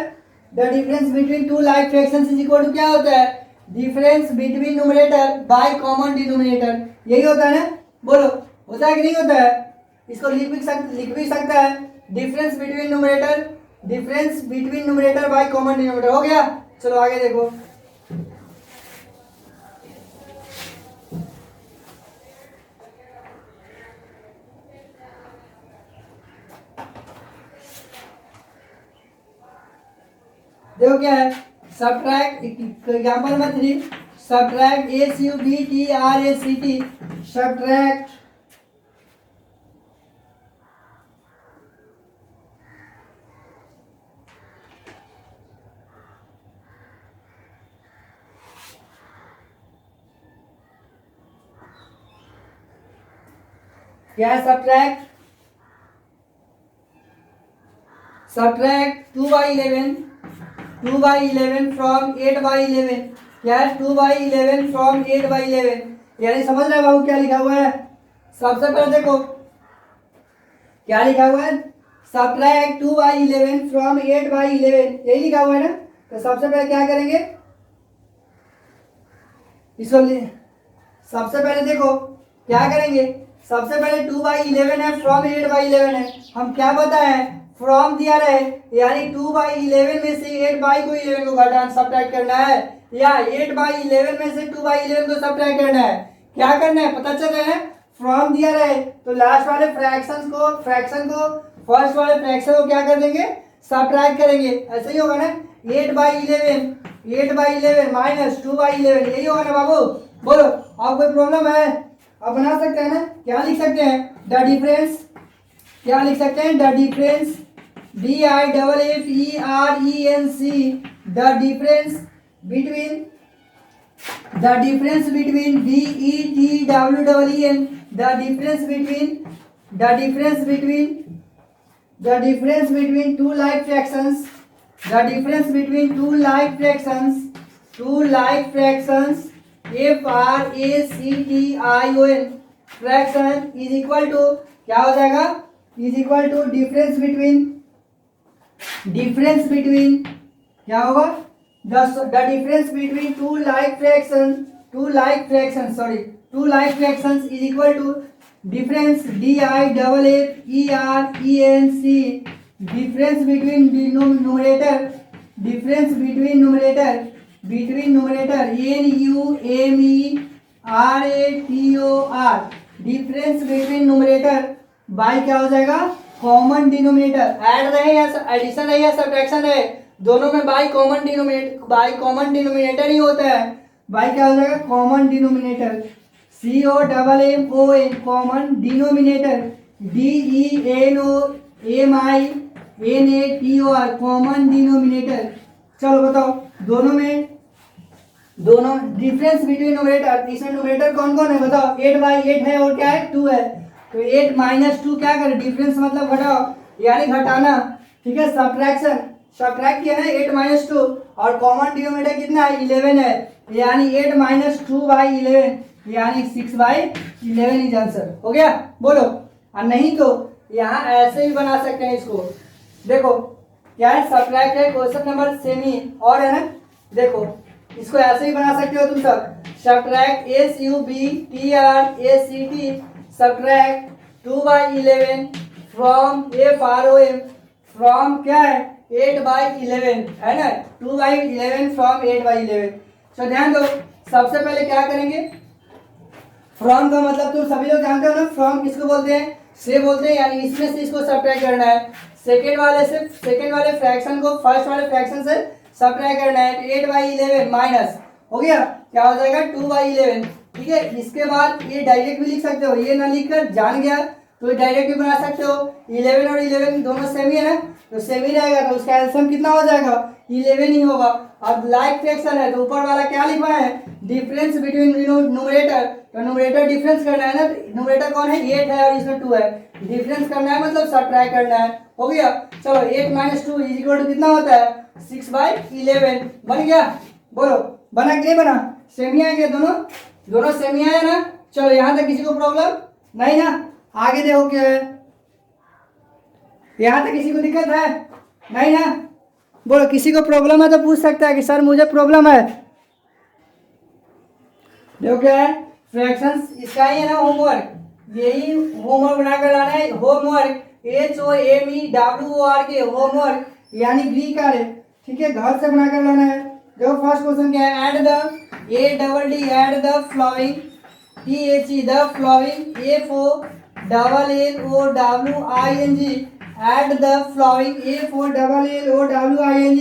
The difference between two like fractions is equal to क्या होता है? Difference between numerator by common denominator, यही होता है ना। बोलो, होता है कि नहीं होता है? इसको लिख भी सकता है, difference between numerator, difference between numerator by common denominator. हो गया? चलो आगे देखो। देखो क्या है, subtract example number 3, subtract SUBTRACT, subtract क्या है? सब्ट्रैक्ट 2/11 फ्रॉम 8/11, क्या है? 2/11 फ्रॉम 8/11, यानी समझ रहे बाबू क्या लिखा हुआ है? सबसे पहले देखो क्या लिखा हुआ है, सब्ट्रैक्ट 2/11 फ्रॉम 8/11, यही लिखा हुआ है ना। तो सबसे पहले क्या करेंगे, इसको सबसे पहले देखो क्या करेंगे, सबसे पहले 2/11 है, फ्रॉम 8/11 है, हम क्या बताए, फ्रॉम दिया रहे, यानी 2/11 में से 8/11 को घटाना सब्ट्रैक्ट करना है, या 8/11 में से 2/11 को सब्ट्रैक्ट करना है। क्या करना है पता चल रहा है, फ्रॉम दिया रहे तो लास्ट वाले फ्रैक्शन को फर्स्ट वाले फ्रैक्शन को क्या कर देंगे, सब्ट्रैक्ट करेंगे। ऐसे ही होगा ना, 8/11 माइनस 2/11, यही होगा ना बाबू। बोलो अब कोई प्रॉब्लम है? अब बना सकते हैं ना, क्या लिख सकते हैं, द डिफरेंस, क्या लिख सकते हैं, the difference DIFFERENC, the difference between DETWEN, the difference between two like fractions, FRACTION, fraction is equal to क्या हो जाएगा, is equal to difference between क्या होगा, the difference between two like fractions is equal to difference DIFFERENC, difference between numerator NUMERATOR, difference between numerator by क्या हो जाएगा, कॉमन डिनोमिनेटर। ऐड रहे या एडिशन रहे या सब्ट्रैक्शन रहे, दोनों में बाई कॉमन डिनोमिनेटर ही होता है। बाई क्या हो जाएगा, common denominator, COMMON common denominator, DENOMINATOR common denominator. चलो बताओ दोनों डिफरेंस बिटवीन न्यूमरेटर, इसमें न्यूमरेटर कौन कौन है बताओ, 8/8 है और क्या है, 2 है। तो 8 - 2 क्या करें, डिफरेंस मतलब घटाओ, यानी घटाना, ठीक है। सब्ट्रैक्ट किया ना 8 - 2, और कॉमन डिनोमिनेटर कितना है, 11 है, यानी 8 - 2/11, यानी 6/11 इज आंसर। हो गया, बोलो। और नहीं तो यहाँ ऐसे ही बना सकते हैं इसको, देखो क्या है, सब्ट्रैक्ट है, क्वेश्चन नंबर सेमी और है ना, देखो इसको ऐसे ही बना सकते हो तुम सब, subtract SUBTRACT, subtract 2/11 from FROM, from क्या है, 8/11 है ना, 2/11 फ्रॉम 8/11। तो ध्यान दो, सबसे पहले क्या करेंगे, फ्रॉम का मतलब तुम सभी लोग जानते हो ना, फ्रॉम किसको बोलते हैं, से बोलते हैं, यानी इसमें से इसको सब्ट्रैक्ट करना है, सेकेंड वाले फ्रैक्शन को फर्स्ट वाले फ्रैक्शन से सब्ट्रैक्ट करना है। 8/11 माइनस हो गया, क्या हो जाएगा, 2/11, ठीक है। इसके बाद ये डायरेक्ट भी लिख सकते हो, ये ना लिखकर जान गया तो डायरेक्ट भी बना सकते हो। 11 और 11 दोनों सेम ही है ना, तो सेम ही रहेगा, तो उसका एल्सियम कितना हो जाएगा, 11 ही होगा। अब लाइक फ्रैक्शन है तो ऊपर वाला क्या लिखा है, डिफरेंस बिटवीन न्यूमरेटर, तो न्यूमरेटर डिफरेंस करना है ना, न्यूमरेटर कौन है, 8 है और इसमें 2 है, डिफरेंस करना है मतलब सब्ट्रैक्ट करना है। हो गया, चलो 8 - 2 इज इक्वल टू कितना होता है, 6/11 बन गया। बोलो बना कि नहीं बना, सेमी है क्या, दोनों सेमी है ना। चलो यहाँ तक किसी को प्रॉब्लम नहीं ना, आगे देखो क्या है, यहाँ तक किसी को दिक्कत है नहीं ना। बोलो किसी को प्रॉब्लम है तो पूछ सकता है कि सर मुझे प्रॉब्लम है। देखो क्या है, फ्रैक्शंस इसका ही है ना होमवर्क, यही होमवर्क बनाकर लाना है। होमवर्क HOMEWORK के होमवर्क यानी ग्रीक का है, ठीक है, घर से बनाकर लाना है। देखो फर्स्ट क्वेश्चन क्या है, add the following THE the following FOLLOWING, add the following FOLLOWING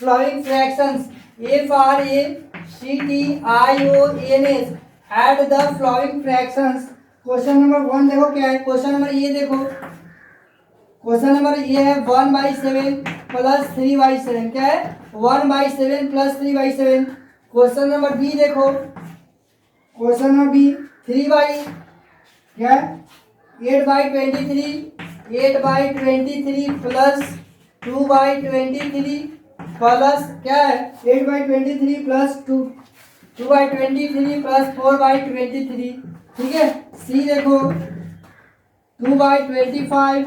following fractions, FRACTIONS add the following fractions. Question number 1 देखो क्या है, क्वेश्चन नंबर ये देखो, क्वेश्चन नंबर ये है 1/7 प्लस 3/7, क्या है 1/7 प्लस 3/7। क्वेश्चन नंबर बी देखो, क्वेश्चन नंबर बी 3 बाई क्या 8/23, 8/23 प्लस 2/23 प्लस क्या है 8/23 प्लस 2/23 प्लस 4/23, ठीक है। सी देखो 2/25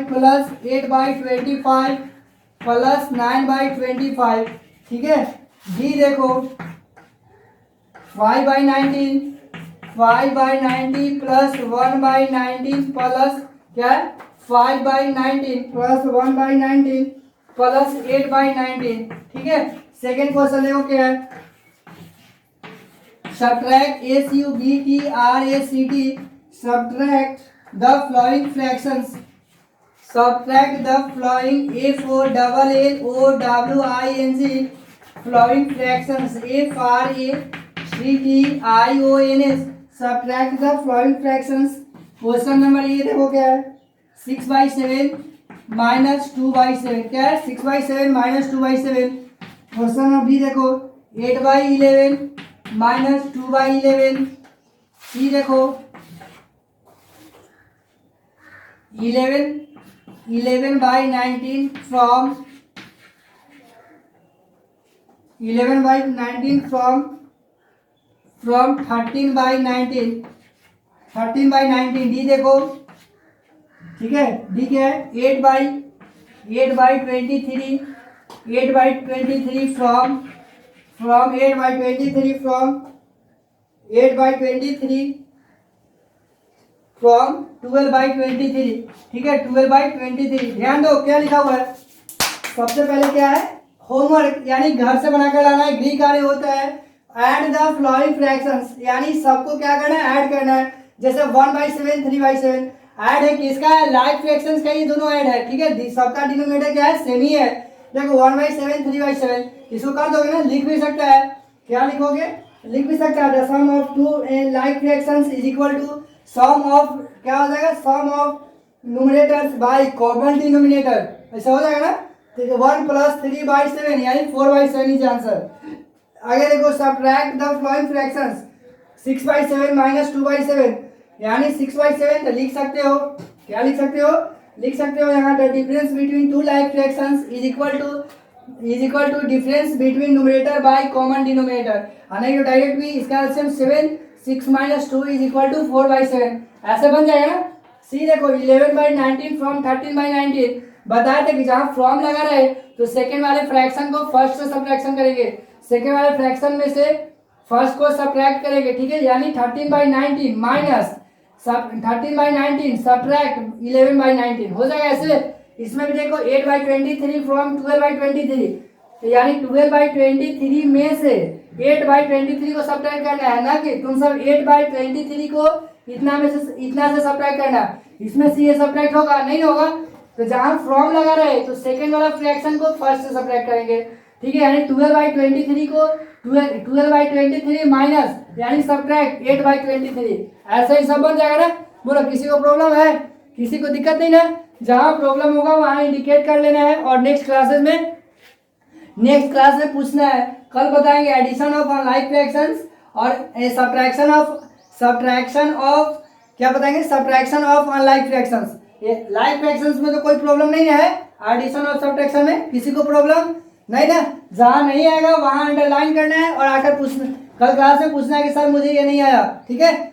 प्लस 8/25 प्लस 9/25, ठीक है। डी देखो 5/19 प्लस 1/19 प्लस क्या है 5/19 प्लस 1/19 प्लस 8/19, ठीक है। सेकेंड क्वेश्चन देखो क्या है, subtract SUBTRACT subtract the following fractions, subtract the following FOLLOWING following fractions FRACTIONS subtract the following fractions. Question number ये देखो क्या है 6/7 माइनस 2/7, क्या है 6/7 माइनस 2/7। क्वेश्चन नंबर बी देखो 8/11 माइनस 2/11। सी देखो 11/19 फ्रॉम 13/19 डी देखो, ठीक है। डी क्या है 8/23 फ्रॉम 8/23 फ्रॉम 12/23, ठीक है 12/23। ध्यान दो क्या लिखा हुआ है, सबसे पहले क्या है होमवर्क यानी घर से बनाकर लाना है, गृह कार्य होता है ऐड द फ्लोइंग फ्रैक्शंस यानी सबको क्या करना है ऐड करना है। जैसे 1/7 3/7 ऐड है किसका है लाइक फ्रैक्शंस का, ये दोनों ऐड है, ठीक है। सबका डिनोमिनेटर क्या है सेम ही है। देखो 1/7 3/7 इसको कर दोगे ना, लिख भी सकता है, क्या लिखोगे लिख भी सकता है the sum of two like fractions is equal to sum of क्या हो जाएगा sum of numerators by common denominator, ऐसा हो जाएगा ना। तो 1 प्लस 3/7 यानी 4/7 इज आंसर। आगे देखो subtract the following fractions 6/7 minus 2/7 यानी 6/7 तो लिख सकते हो, क्या लिख सकते हो यहाँ the difference between two like fractions is equal to difference between numerator by common denominator. आने के डायरेक्ट भी इसका LCM 7 6 minus 2 is equal to 4/7 ऐसे बन जाएगा ना। सी देखो 11/19 फ्रॉम 13/19 बताया था कि जहां फ्रॉम लगा रहे तो सेकेंड वाले फ्रैक्शन को फर्स्ट से सब्ट्रैक्शन करेंगे, सेकेंड वाले फ्रैक्शन में से फर्स्ट को सब्ट्रैक्ट करेंगे, ठीक है। यानी 13/19 माइनस 13/19 सब्ट्रैक्ट 11/19 हो जाएगा ऐसे। इसमें भी देखो 8/23 फ्रॉम 12/23 तो यानी 12/23 में से 8/23 को सब्ट्रैक्ट करना है ना कि तुम सब 8/23 को इतना से सब्ट्रैक्ट करना। इसमें से ये सब्ट्रैक्ट होगा नहीं होगा, तो जहां फ्रॉम लगा रहे तो सेकंड वाला फ्रैक्शन को फर्स्ट से सब्ट्रैक्ट करेंगे, ठीक है। यानी 12/23 को 12/23 माइनस यानी सब्ट्रैक्ट 8/23 ऐसा ही सब बन जाएगा ना। बोलो किसी को प्रॉब्लम है, किसी को दिक्कत नहीं ना। जहां प्रॉब्लम होगा वहां इंडिकेट कर लेना है और नेक्स्ट क्लास में पूछना है। कल बताएंगे एडिशन ऑफ अनलाइक फ्रैक्शंस और सब्ट्रैक्शन ऑफ क्या बताएंगे सब्ट्रैक्शन ऑफ अनलाइक फ्रैक्शंस। ये लाइक फ्रैक्शंस में तो कोई प्रॉब्लम नहीं है, एडिशन और सब्ट्रैक्शन में किसी को प्रॉब्लम नहीं ना। जहां नहीं आएगा वहां अंडरलाइन करना है और आकर पूछना, कल क्लास में पूछना है कि सर मुझे ये नहीं आया, ठीक है।